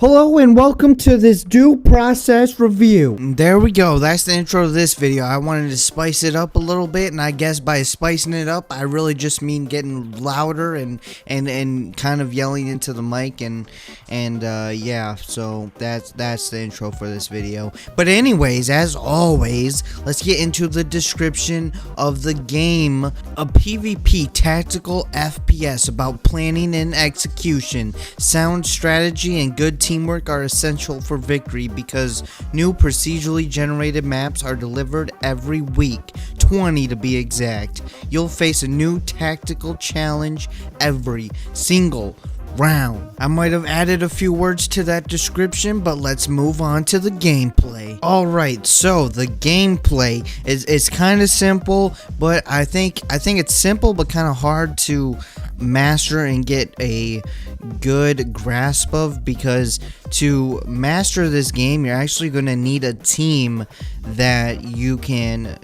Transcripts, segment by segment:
Hello and welcome to this due process review. There we go. That's the intro to this video. I wanted to spice it up a little bit, and I guess by spicing it up, I really just mean getting louder and kind of yelling into the mic and yeah. So that's the intro for this video. But anyways, as always, let's get into the description of the game. A PvP tactical FPS about planning and execution, sound strategy, and good teamwork are essential for victory because new procedurally generated maps are delivered every week, 20 to be exact. You'll face a new tactical challenge every single round. I might have added a few words to that description, but let's move on to the gameplay. Alright, so the gameplay is kind of simple, but I think it's simple but kind of hard to master and get a good grasp of, because to master this game you're actually going to need a team that you can,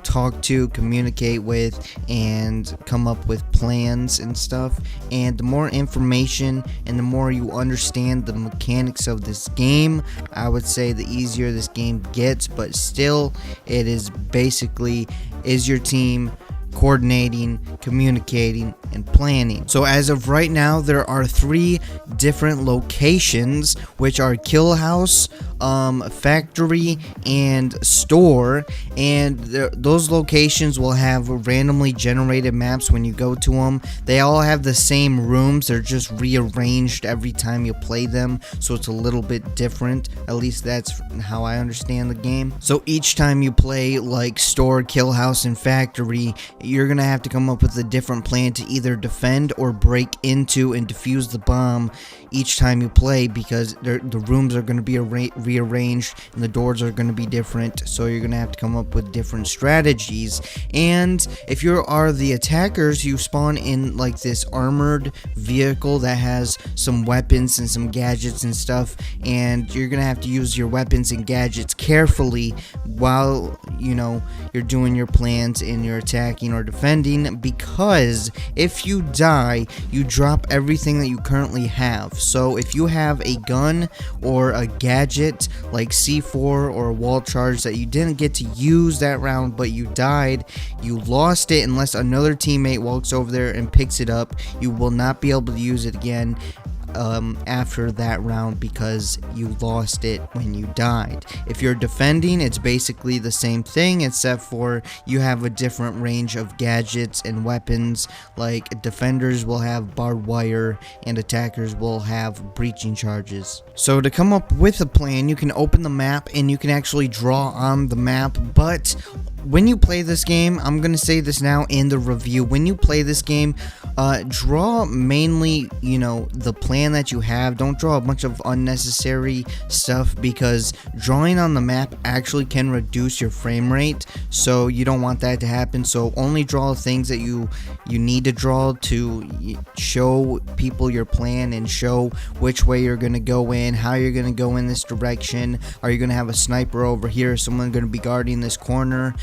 talk to, communicate with, and come up with plans and stuff. And the more information and the more you understand the mechanics of this game, I would say the easier this game gets. But still, it is basically, is your team coordinating, communicating, and planning. So as of right now, there are 3 different locations, which are Kill House, Factory, and Store, and those locations will have randomly generated maps when you go to them. They all have the same rooms, they're just rearranged every time you play them, so it's a little bit different. At least that's how I understand the game. So each time you play like Store, Kill House, and Factory, you're gonna have to come up with a different plan to either defend or break into and defuse the bomb each time you play, because the rooms are going to be rearranged and the doors are going to be different, so you're going to have to come up with different strategies. And if you are the attackers, you spawn in like this armored vehicle that has some weapons and some gadgets and stuff, and you're going to have to use your weapons and gadgets carefully while you're doing your plans and you're attacking or defending, because if you die, you drop everything that you currently have. So if you have a gun or a gadget like C4 or a wall charge that you didn't get to use that round but you died, you lost it unless another teammate walks over there and picks it up. You will not be able to use it again after that round because you lost it when you died. If you're defending, it's basically the same thing, except for you have a different range of gadgets and weapons. Like defenders will have barbed wire and attackers will have breaching charges. So to come up with a plan, you can open the map and you can actually draw on the map, but when you play this game, I'm going to say this now in the review, when you play this game, draw mainly, the plan that you have. Don't draw a bunch of unnecessary stuff, because drawing on the map actually can reduce your frame rate, so you don't want that to happen. So only draw things that you need to draw to show people your plan and show which way you're going to go in, how you're going to go in this direction. Are you going to have a sniper over here? Is someone going to be guarding this corner?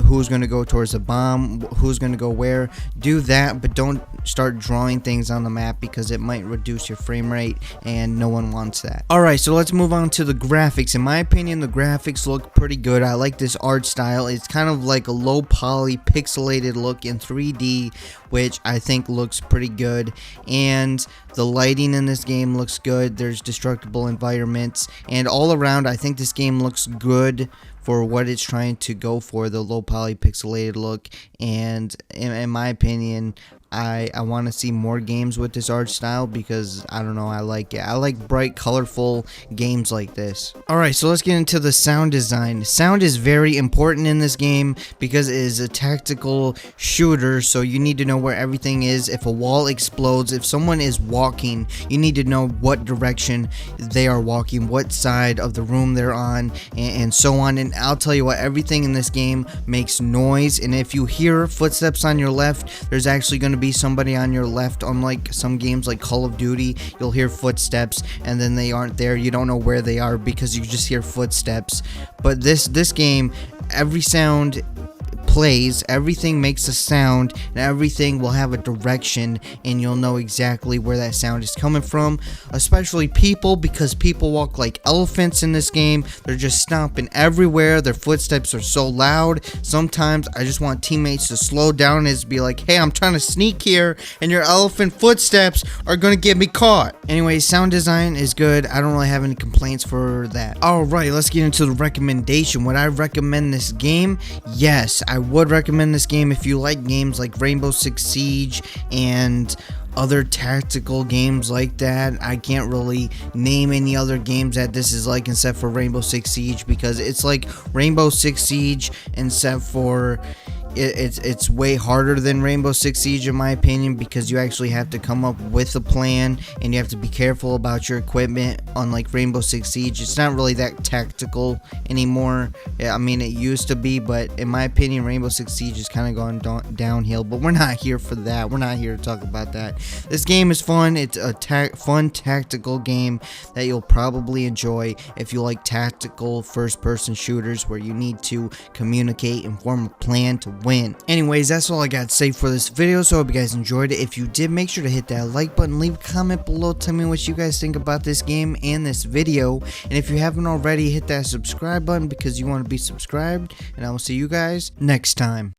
Who's going to go towards the bomb? Who's going to go where? Do that, but don't start drawing things on the map, because it might reduce your frame rate and no one wants that. Alright, so let's move on to the graphics. In my opinion, the graphics look pretty good. I like this art style. It's kind of like a low poly pixelated look in 3D, which I think looks pretty good. And the lighting in this game looks good. There's destructible environments, and all around I think this game looks good for what it's trying to go for, the low poly pixelated look. And in my opinion, I want to see more games with this art style, because I don't know, I like it. I like bright, colorful games like this. Alright, so let's get into the sound design. Sound is very important in this game because it is a tactical shooter, so you need to know where everything is. If a wall explodes, if someone is walking, you need to know what direction they are walking, what side of the room they're on, and so on. And I'll tell you what, everything in this game makes noise, and if you hear footsteps on your left, there's actually going to be somebody on your left. Unlike some games like Call of Duty, you'll hear footsteps and then they aren't there. You don't know where they are because you just hear footsteps. But this game, every sound plays, everything makes a sound, and everything will have a direction, and you'll know exactly where that sound is coming from, especially people, because people walk like elephants in this game. They're just stomping everywhere. Their footsteps are so loud. Sometimes I just want teammates to slow down and just be like, hey, I'm trying to sneak here, and your elephant footsteps are gonna get me caught. Anyway, sound design is good. I don't really have any complaints for that. Alright, let's get into the recommendation. Would I recommend this game? Yes, I would recommend this game if you like games like Rainbow Six Siege and other tactical games like that. I can't really name any other games that this is like except for Rainbow Six Siege, because it's like Rainbow Six Siege except for it's way harder than Rainbow Six Siege in my opinion, because you actually have to come up with a plan and you have to be careful about your equipment. Unlike Rainbow Six Siege, it's not really that tactical anymore. I mean, it used to be, but in my opinion, Rainbow Six Siege is kind of going downhill, but we're not here for that. We're not here to talk about that. This game is fun. It's a fun tactical game that you'll probably enjoy if you like tactical first-person shooters where you need to communicate and form a plan to win. Anyways, that's all I got to say for this video, so I hope you guys enjoyed it. If you did, make sure to hit that like button, leave a comment below, tell me what you guys think about this game and this video, and if you haven't already, hit that subscribe button because you want to be subscribed, and I will see you guys next time.